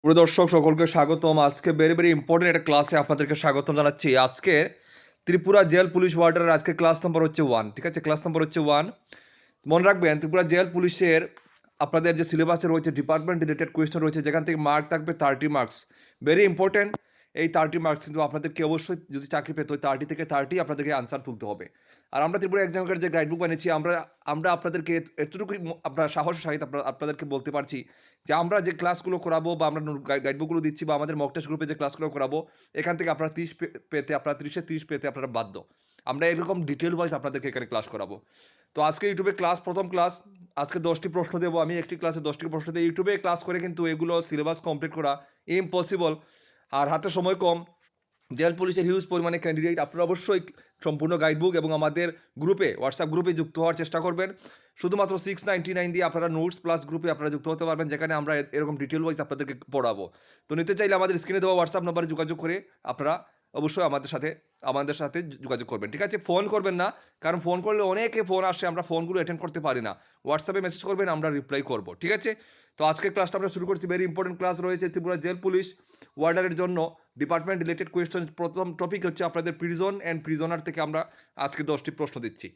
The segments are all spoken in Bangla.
প্রিয় দর্শক সকলকে স্বাগতম। আজকে ভেরি ইম্পর্টেন্ট একটা ক্লাসে আপনাদেরকে স্বাগতম জানাচ্ছি। আজকে ত্রিপুরা জেল পুলিশ ওয়ার্ডের আজকে ক্লাস নম্বর হচ্ছে 1। ঠিক আছে, ক্লাস নম্বর হচ্ছে 1। মনে রাখবেন ত্রিপুরা জেল পুলিশের আপনাদের যে সিলেবাসে রয়েছে ডিপার্টমেন্ট রিলেটেড কোয়েশ্চেন রয়েছে, যেখান থেকে মার্ক থাকবে 30 মার্কস। ভেরি ইম্পর্টেন্ট এই 30 মার্কস, কিন্তু আপনাদেরকে অবশ্যই যদি চাকরি পেতে হয় 30 থেকে 30 আপনাদেরকে আনসার তুলতে হবে। আর আমরা ত্রিপুরা এক্সামের যে গাইডবুক বানিয়েছি, আমরা আপনাদেরকে এতটুকুই আপনার সাহসের সহিত আপনাদেরকে বলতে পারছি যে আমরা যে ক্লাসগুলো করাবো বা আমরা গাইডবুকগুলো দিচ্ছি বা আমাদের মক টেস্ট গ্রুপে যে ক্লাসগুলো করাবো, এখান থেকে আপনারা 30 পেতে আপনারা 30-এ 30 পেতে আপনারা বাধ্য। আমরা এরকম ডিটেল ওয়াইজ আপনাদেরকে এখানে ক্লাস করাবো। তো আজকে ইউটিউবে ক্লাস, প্রথম ক্লাস। আজকে 10টি প্রশ্ন দেবো আমি, একটি ক্লাসে 10টি প্রশ্ন দিয়ে ইউটিউবে ক্লাস করে কিন্তু এগুলো সিলেবাস কমপ্লিট করা ইম্পসিবল। আর হাতে সময় কম, জেল পুলিশের হিউজ পরিমাণে ক্যান্ডিডেট। আপনারা অবশ্যই সম্পূর্ণ গাইডবুক এবং আমাদের গ্রুপে, হোয়াটসঅ্যাপ গ্রুপে যুক্ত হওয়ার চেষ্টা করবেন। শুধুমাত্র 699 দিয়ে আপনারা নোটস প্লাস গ্রুপে আপনারা যুক্ত হতে পারবেন, যেখানে আমরা এরকম ডিটেল ওয়াইজ আপনাদেরকে পড়াবো। তো নিতে চাইলে আমাদের স্ক্রিনে দেওয়া হোয়াটসঅ্যাপ নাম্বারে যোগাযোগ করে আপনারা অবশ্যই আমাদের সাথে যোগাযোগ করবেন। ঠিক আছে, ফোন করবেন না, কারণ ফোন করলে অনেকে ফোন আসে, আমরা ফোনগুলো অ্যাটেন্ড করতে পারি না। হোয়াটসঅ্যাপে মেসেজ করবেন, আমরা রিপ্লাই করব। ঠিক আছে, তো আজকের ক্লাসটা আমরা শুরু করছি। ভেরি ইম্পর্টেন্ট ক্লাস রয়েছে ত্রিপুরা জেল পুলিশ ওয়ার্ডারের জন্য। Department related question. প্রথম টপিক হচ্ছে আপনাদের প্রিজন অ্যান্ড প্রিজনার থেকে আমরা আজকে 10টি প্রশ্ন দিচ্ছি।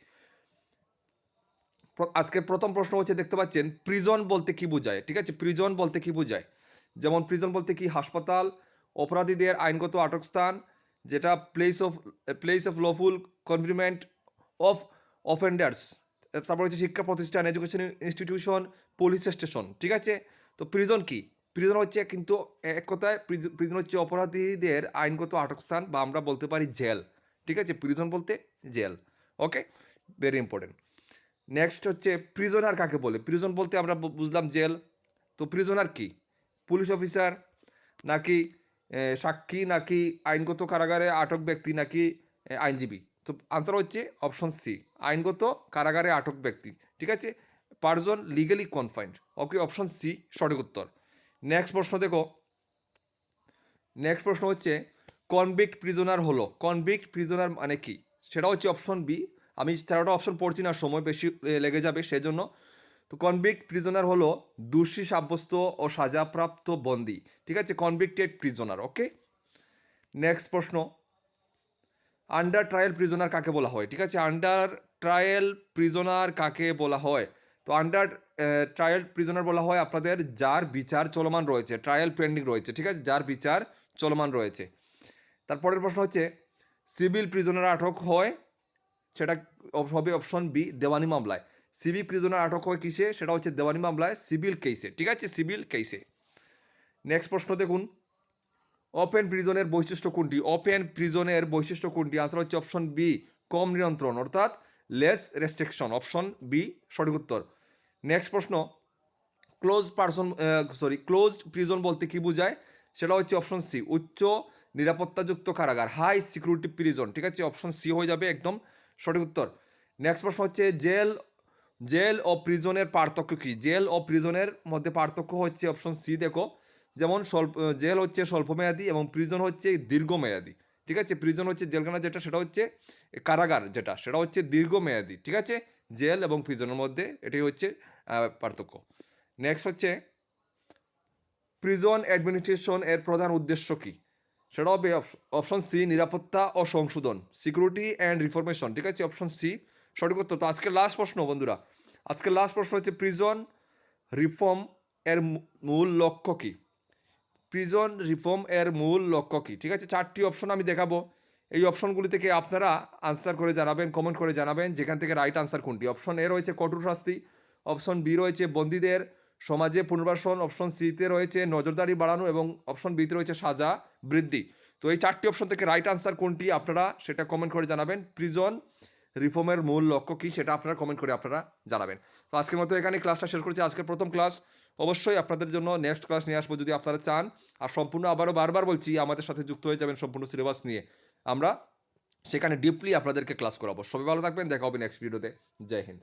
আজকে প্রথম প্রশ্ন হচ্ছে, দেখতে পাচ্ছেন প্রিজন বলতে কি বোঝায়। ঠিক আছে, প্রিজন বলতে কি বোঝায়? যেমন প্রিজন বলতে কি? হাসপাতাল, অপরাধীদের আইনগত আটক স্থান, যেটা place of lawful confinement of offenders. তারপর হচ্ছে শিক্ষা প্রতিষ্ঠান, এডুকেশন ইনস্টিটিউশন, পুলিশ স্টেশন। ঠিক আছে, তো প্রিজন কি? প্রিজন হচ্ছে কিন্তু এক কথায় প্রিজন হচ্ছে অপরাধীদের আইনগত আটক স্থান, বা আমরা বলতে পারি জেল। ঠিক আছে, প্রিজন বলতে জেল। ওকে, ভেরি ইম্পর্টেন্ট। নেক্সট হচ্ছে প্রিজনার কাকে বলে? প্রিজন বলতে আমরা বুঝলাম জেল। তো প্রিজনার কি? পুলিশ অফিসার, নাকি সাক্ষী, নাকি আইনগত কারাগারে আটক ব্যক্তি, নাকি আইনজীবী? তো আনসার হচ্ছে অপশন সি, আইনগত কারাগারে আটক ব্যক্তি। ঠিক আছে, পারজন লিগালি কনফাইন্ড। ওকে, অপশন সি সঠিক উত্তর। নেক্সট প্রশ্ন দেখো। নেক্সট প্রশ্ন হচ্ছে কনভিক্ট প্রিজনার হলো, কনভিক্ট প্রিজনার মানে কি? সেটা হচ্ছে অপশন বি। আমি 13টা অপশন পড়ছি না, সময় বেশি লেগে যাবে সেজন্য। তো কনভিক্ট প্রিজনার হলো দোষী সাব্যস্ত ও সাজাপ্রাপ্ত বন্দী। ঠিক আছে, কনভিক্টেড প্রিজনার। ওকে, নেক্সট প্রশ্ন, আন্ডার ট্রায়াল প্রিজনার কাকে বলা হয়? ঠিক আছে, আন্ডার ট্রায়াল প্রিজনার কাকে বলা হয়? তো আন্ডার ট্রায়াল প্রিজনার বলা হয় আপনাদের যার বিচার চলমান রয়েছে, ট্রায়াল পেন্ডিং রয়েছে। ঠিক আছে, যার বিচার চলমান রয়েছে। তারপরের প্রশ্ন হচ্ছে সিভিল প্রিজনার আটক হয়, সেটা হবে অপশন বি, দেওয়ানি মামলায়। সিভিল প্রিজনার আটক হয় কিসে? সেটা হচ্ছে দেওয়ানি মামলায়, সিভিল কেসে। ঠিক আছে, সিভিল কেসে। নেক্সট প্রশ্ন দেখুন, ওপেন প্রিজনের বৈশিষ্ট্য কোনটি? ওপেন প্রিজনের বৈশিষ্ট্য কোনটি? আনসার হচ্ছে অপশন বি, কম নিয়ন্ত্রণ, অর্থাৎ লেস রেস্ট্রিকশন। অপশন বি সঠিক উত্তর। নেক্সট প্রশ্ন, ক্লোজড প্রিজন বলতে কি বোঝায়? সেটা হচ্ছে অপশন সি, উচ্চ নিরাপত্তাযুক্ত কারাগার, হাই সিকিউরিটি প্রিজন। ঠিক আছে, অপশন সি হয়ে যাবে একদম সঠিক উত্তর। নেক্সট প্রশ্ন হচ্ছে জেল ও প্রিজনের পার্থক্য কি? জেল ও প্রিজনের মধ্যে পার্থক্য হচ্ছে অপশন সি দেখো, যেমন জেল হচ্ছে স্বল্পমেয়াদী এবং প্রিজন হচ্ছে দীর্ঘমেয়াদী। ঠিক আছে, প্রিজন হচ্ছে জেলখানা যেটা, সেটা হচ্ছে কারাগার যেটা, সেটা হচ্ছে দীর্ঘমেয়াদী। ঠিক আছে, জেল এবং প্রিজনের মধ্যে এটাই হচ্ছে পার্থক্য। নেক্সট হচ্ছে প্রিজন অ্যাডমিনিস্ট্রেশন এর প্রধান উদ্দেশ্য কি? সেটা হবে অপশন সি, নিরাপত্তা ও সংশোধন, সিকিউরিটি অ্যান্ড রিফরমেশন। ঠিক আছে, অপশন সি সঠিক উত্তর। তো আজকের লাস্ট প্রশ্ন বন্ধুরা, আজকের লাস্ট প্রশ্ন হচ্ছে প্রিজন রিফর্ম এর মূল লক্ষ্য কি? প্রিজন রিফর্ম এর মূল লক্ষ্য কি? ঠিক আছে, 4টি অপশন আমি দেখাবো। এই অপশনগুলি থেকে আপনারা আনসার করে জানাবেন, কমেন্ট করে জানাবেন যেখান থেকে রাইট আনসার কোনটি। অপশন এ রয়েছে কঠোর শাস্তি, অপশন বি রয়েছে বন্দীদের সমাজে পুনর্বাসন, অপশন সিতে রয়েছে নজরদারি বাড়ানো, এবং অপশন বিতে রয়েছে সাজা বৃদ্ধি। তো এই 4টি অপশন থেকে রাইট আনসার কোনটি আপনারা সেটা কমেন্ট করে জানাবেন। প্রিজন রিফর্মের মূল লক্ষ্য কী সেটা আপনারা কমেন্ট করে আপনারা জানাবেন। তো আজকের মতো এখানে ক্লাসটা শেষ করছি, আজকের প্রথম ক্লাস। অবশ্যই আপনাদের জন্য নেক্সট ক্লাস নিয়ে আসবো যদি আপনারা চান। আর সম্পূর্ণ আবারও বারবার বলছি, আমাদের সাথে যুক্ত হয়ে যাবেন সম্পূর্ণ সিলেবাস নিয়ে। আমরা সেখানে ডিপলি আপনাদেরকে ক্লাস করাবো। সবাই ভালো থাকবেন, দেখা হবে নেক্সট ভিডিওতে। জয় হিন্দ।